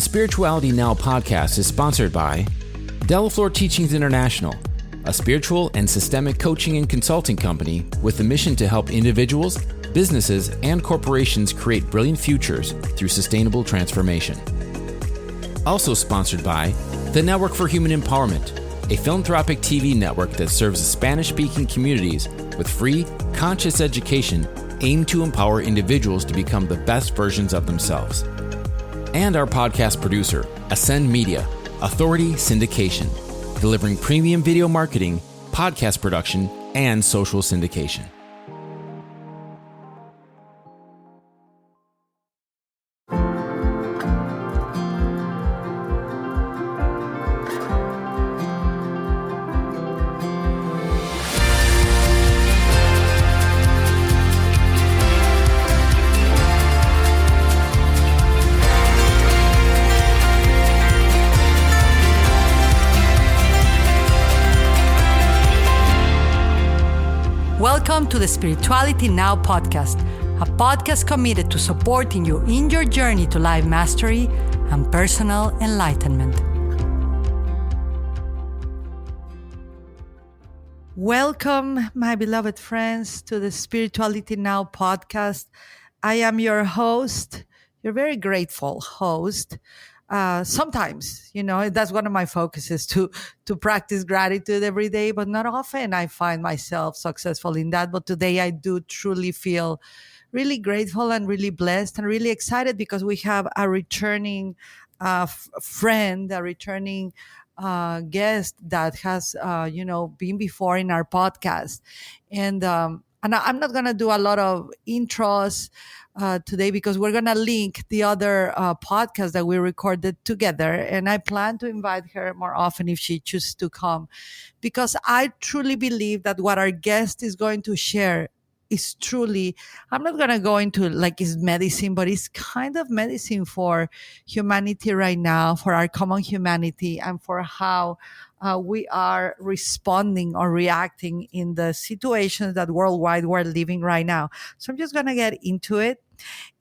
The Spirituality Now podcast is sponsored by Delaflor Teachings International, a spiritual and systemic coaching and consulting company with the mission to help individuals, businesses, and corporations create brilliant futures through sustainable transformation. Also sponsored by the Network for Human Empowerment, a philanthropic TV network that serves Spanish-speaking communities with free, conscious education aimed to empower individuals to become the best versions of themselves. And our podcast producer, Ascend Media, Authority Syndication, delivering premium video marketing, podcast production, and social syndication. Welcome to the Spirituality Now podcast, a podcast committed to supporting you in your journey to life mastery and personal enlightenment. Welcome, my beloved friends, to the Spirituality Now podcast. I am your host, your very grateful host. Sometimes, that's one of my focuses to practice gratitude every day, but not often I find myself successful in that. But today I do truly feel really grateful and really blessed and really excited because we have a returning friend, a returning guest that has, been before in our podcast. And I'm not going to do a lot of intros today because we're going to link the other podcast that we recorded together. And I plan to invite her more often if she chooses to come, because I truly believe that what our guest is going to share is truly, I'm not going to go into like it's medicine, but it's kind of medicine for humanity right now, for our common humanity, and for how we are responding or reacting in the situations that worldwide we're living right now. So I'm just going to get into it.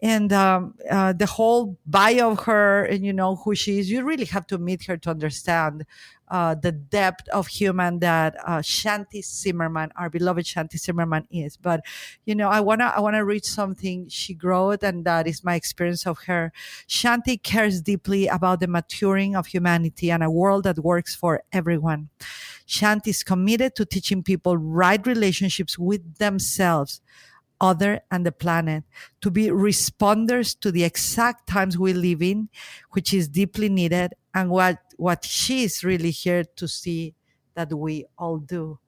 And the whole bio of her and who she is, you really have to meet her to understand the depth of human that Shanti Zimmerman, our beloved Shanti Zimmerman, is. But I wanna read something she wrote, and that is my experience of her. Shanti cares deeply about the maturing of humanity and a world that works for everyone. Shanti is committed to teaching people right relationships with themselves, other, and the planet, to be responders to the exact times we live in, which is deeply needed, and what she is really here to see that we all do.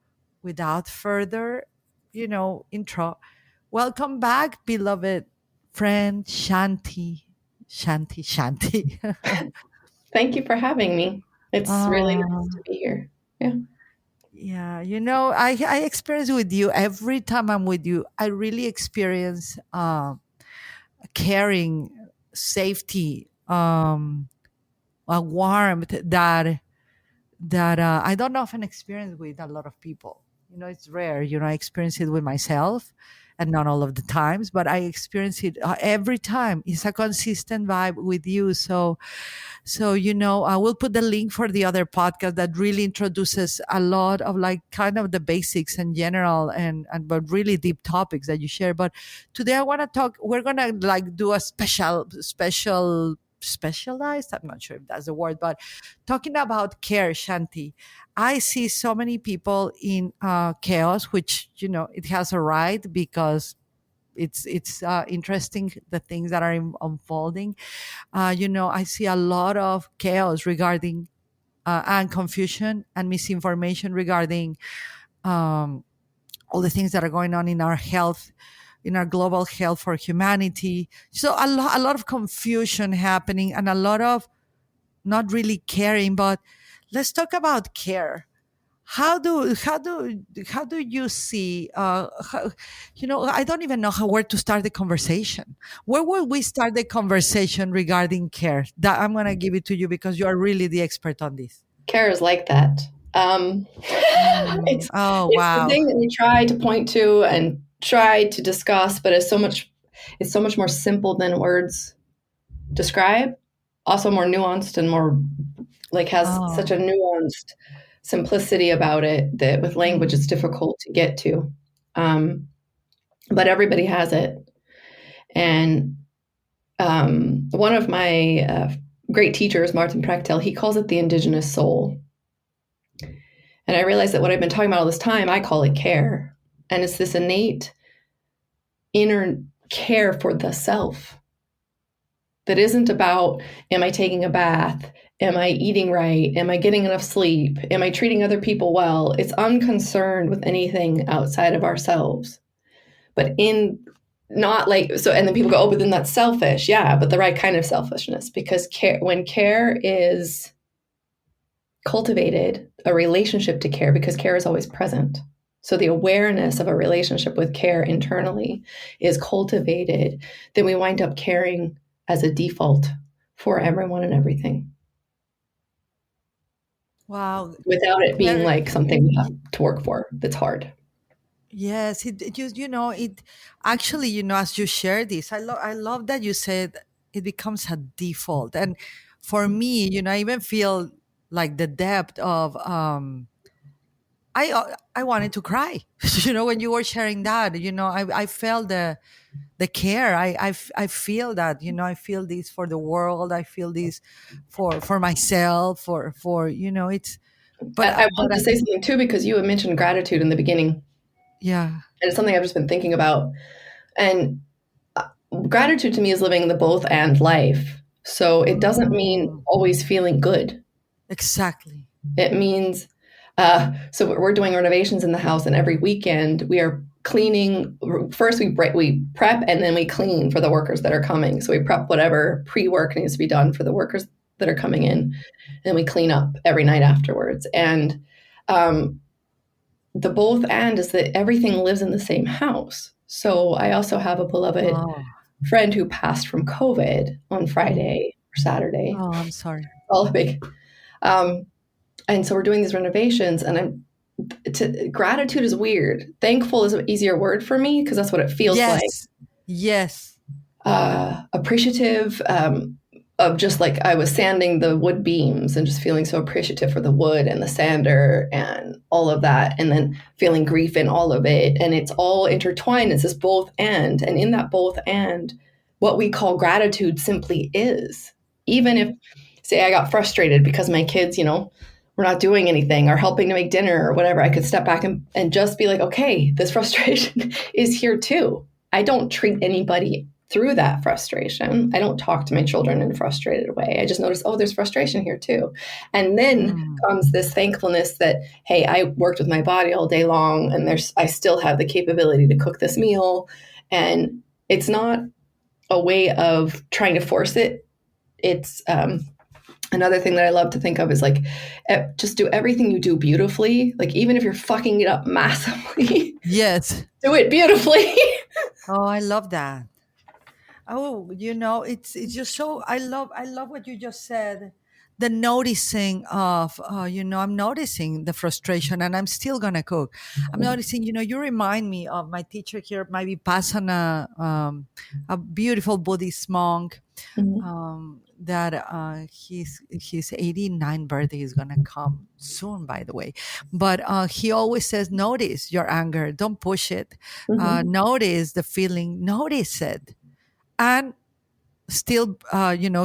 Without further, intro, welcome back, beloved friend Shanti. Shanti. Thank you for having me. It's really nice to be here. Yeah. Yeah, I experience with you every time I'm with you. I really experience caring, safety, a warmth that I don't often experience with a lot of people. It's rare. I experience it with myself, and not all of the times, but I experience it every time. It's a consistent vibe with you. So I will put the link for the other podcast that really introduces a lot of like kind of the basics in general and but really deep topics that you share. But today I want to talk. We're gonna like do a specialized, I'm not sure if that's the word, but talking about care, Shanti. I see so many people in chaos, which it has a right, because it's interesting, the things that are unfolding. I see a lot of chaos regarding and confusion and misinformation regarding all the things that are going on in our health, in our global health for humanity. So a lot of confusion happening, and a lot of not really caring. But let's talk about care. How do you see? I don't even know where to start the conversation. Where will we start the conversation regarding care? That I'm going to give it to you because you are really the expert on this. Care is like that. It's the thing that we try to point to and try to discuss, but it's so much more simple than words describe. also more nuanced and more like has such a nuanced simplicity about it that with language it's difficult to get to. But everybody has it. And one of my great teachers, Martin Prechtel, he calls it the indigenous soul. And I realized that what I've been talking about all this time, I call it care. And it's this innate inner care for the self that isn't about, am I taking a bath? Am I eating right? Am I getting enough sleep? Am I treating other people well? It's unconcerned with anything outside of ourselves. But in not like, so, and then people go, oh, but then that's selfish. Yeah, but the right kind of selfishness, because when care is cultivated, a relationship to care, because care is always present. So the awareness of a relationship with care internally is cultivated, then we wind up caring as a default for everyone and everything. Wow. Without it being like something we have to work for that's hard. Yes, it actually, as you share this, I love that you said it becomes a default. And for me, I even feel like the depth of I wanted to cry. When you were sharing that, I felt the care. I feel that, I feel this for the world. I feel this for myself, for it's I but wanted to say something too, because you had mentioned gratitude in the beginning. yeah. And it's something I've just been thinking about. And gratitude to me is living the both and life. So it doesn't mean always feeling good. Exactly. It means, so we're doing renovations in the house, and every weekend we are cleaning. First we prep and then we clean for the workers that are coming. So we prep whatever pre-work needs to be done for the workers that are coming in, and we clean up every night afterwards. And the both and is that everything lives in the same house. So I also have a beloved friend who passed from COVID on Friday or Saturday. Oh, I'm sorry. All big. And so we're doing these renovations, and gratitude is weird. Thankful is an easier word for me because that's what it feels like. Yes. Appreciative of just like I was sanding the wood beams and just feeling so appreciative for the wood and the sander and all of that, and then feeling grief in all of it. And it's all intertwined. It's this both and. And in that both and, what we call gratitude simply is. Even if, say, I got frustrated because my kids, we're not doing anything or helping to make dinner or whatever, I could step back and just be like, okay, this frustration is here too. I don't treat anybody through that frustration. I don't talk to my children in a frustrated way. I just notice, oh, there's frustration here too. And then comes this thankfulness that, hey, I worked with my body all day long, and I still have the capability to cook this meal. And it's not a way of trying to force it. It's another thing that I love to think of is like, just do everything you do beautifully. Like, even if you're fucking it up massively, yes, do it beautifully. Oh, I love that. Oh, it's just so I love what you just said. The noticing of I'm noticing the frustration, and I'm still gonna cook. I'm noticing, you remind me of my teacher here, my Vipassana, a beautiful Buddhist monk. That his 89 birthday is gonna come soon, by the way. But he always says, notice your anger, don't push it. Notice the feeling, notice it. And still,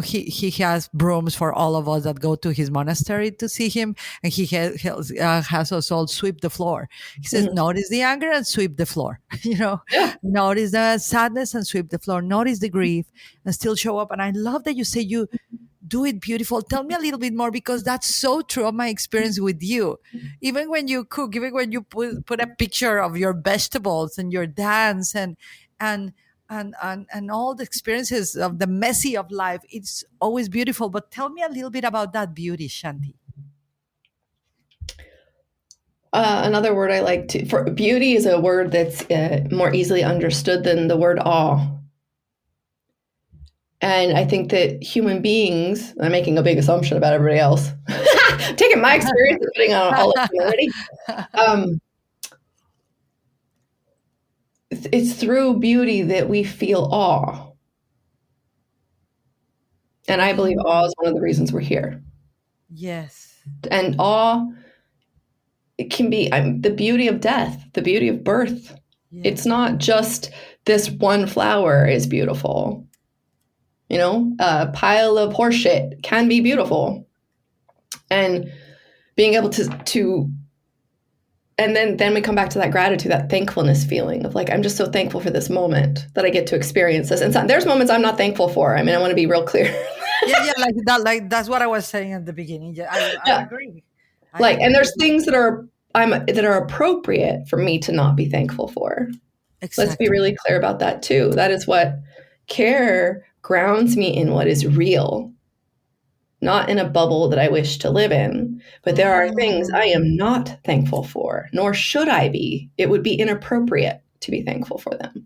he has brooms for all of us that go to his monastery to see him, and he has us all sweep the floor. He says, notice the anger and sweep the floor. Notice the sadness and sweep the floor. Notice the grief and still show up. And I love that you say you do it beautiful. Tell me a little bit more, because that's so true of my experience with you. Even when you cook, even when you put a picture of your vegetables and your dance and all the experiences of the messy of life, it's always beautiful. But tell me a little bit about that beauty, Shanti. Another word I like for beauty is a word that's more easily understood than the word awe. And I think that human beings, I'm making a big assumption about everybody else, taking my experience and putting on all of humanity. It's through beauty that we feel awe. And I believe awe is one of the reasons we're here. Yes. And awe, it can be the beauty of death, the beauty of birth. Yes. It's not just this one flower is beautiful. You know, a pile of horse shit can be beautiful. And being able to and then we come back to that gratitude, that thankfulness feeling of like, I'm just so thankful for this moment that I get to experience this. And so, there's moments I'm not thankful for. I mean, I want to be real clear. Yeah, like that. Like that's what I was saying at the beginning. Yeah, I agree. And there's things that are appropriate for me to not be thankful for. Exactly. Let's be really clear about that too. That is what care grounds me in, what is real. Not in a bubble that I wish to live in, but there are things I am not thankful for, nor should I be. It would be inappropriate to be thankful for them.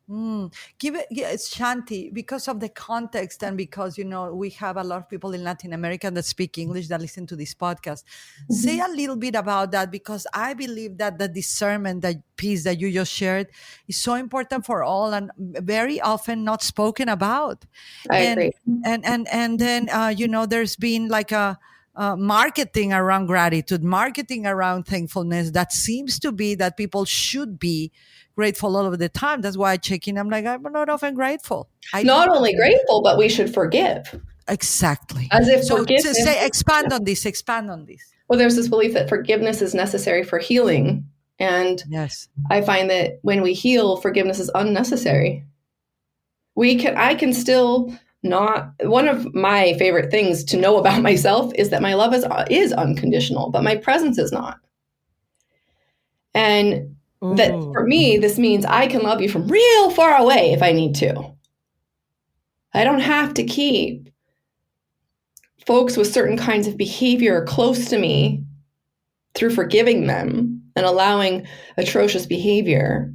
It's Shanti, because of the context and because, we have a lot of people in Latin America that speak English that listen to this podcast. Mm-hmm. Say a little bit about that, because I believe that the discernment, that piece that you just shared, is so important for all and very often not spoken about. I agree. And then, there's been like a marketing around gratitude, marketing around thankfulness that seems to be that people should be grateful all of the time. That's why I check in. I'm like, I'm not often grateful. Not only grateful, but we should forgive. Exactly. As if so forgiveness. Say, expand on this. Well, there's this belief that forgiveness is necessary for healing. And yes, I find that when we heal, forgiveness is unnecessary. I can still not. One of my favorite things to know about myself is that my love is unconditional, but my presence is not. And that for me, this means I can love you from real far away if I need to. I don't have to keep folks with certain kinds of behavior close to me through forgiving them and allowing atrocious behavior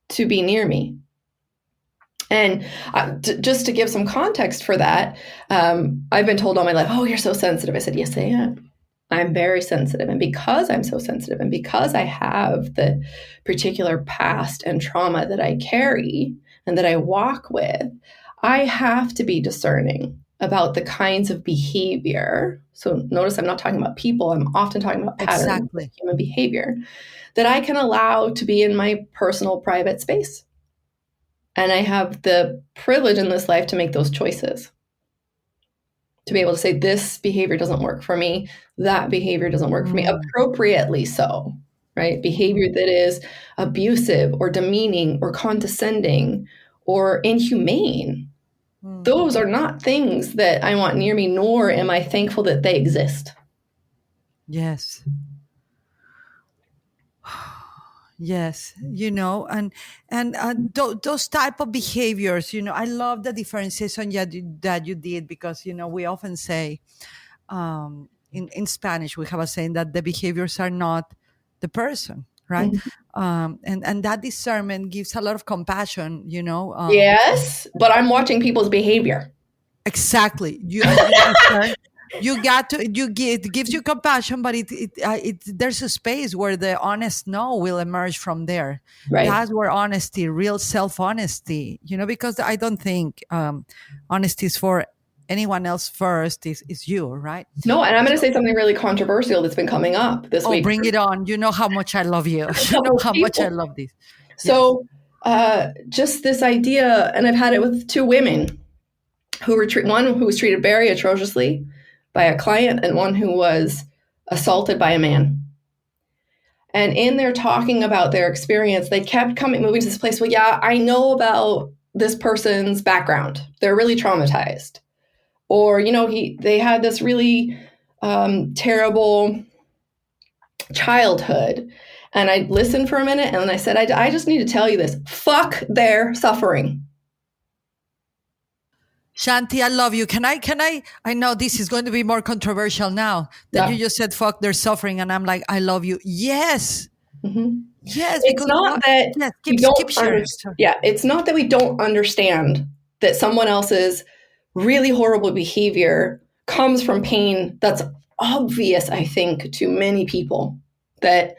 to be near me. And just to give some context for that, I've been told all my life, oh, you're so sensitive. I said, yes, I am. I'm very sensitive. And because I'm so sensitive and because I have the particular past and trauma that I carry and that I walk with, I have to be discerning about the kinds of behavior. So notice I'm not talking about people. I'm often talking about patterns of human behavior that I can allow to be in my personal private space. And I have the privilege in this life to make those choices. To be able to say, this behavior doesn't work for me, that behavior doesn't work for me, appropriately so, right? Behavior that is abusive or demeaning or condescending or inhumane. Those are not things that I want near me, nor am I thankful that they exist. Yes. Yes, and those type of behaviors, I love the differentiation that you did, because, we often say in Spanish, we have a saying that the behaviors are not the person, right? Mm-hmm. And that discernment gives a lot of compassion, yes, but I'm watching people's behavior. Exactly. It gives you compassion, but there's a space where the honest no will emerge from there. Right. That's where honesty, real self-honesty, because I don't think honesty is for anyone else first, is you, right? No, and I'm going to say something really controversial that's been coming up this week. Oh, bring it on. You know how much I love you. You know how much I love this. So just this idea, and I've had it with two women one who was treated very atrociously by a client and one who was assaulted by a man. And in their talking about their experience, they kept moving to this place. Well, yeah, I know about this person's background. They're really traumatized. Or, they had this really terrible childhood. And I listened for a minute and then I said, I just need to tell you this. Fuck their suffering. Shanti, I love you. Can I know this is going to be more controversial now that you just said, fuck, they're suffering. And I'm like, I love you. Yes. Mm-hmm. Yes. It's not that keep sharing. Yeah. It's not that we don't understand that someone else's really horrible behavior comes from pain that's obvious, I think, to many people. That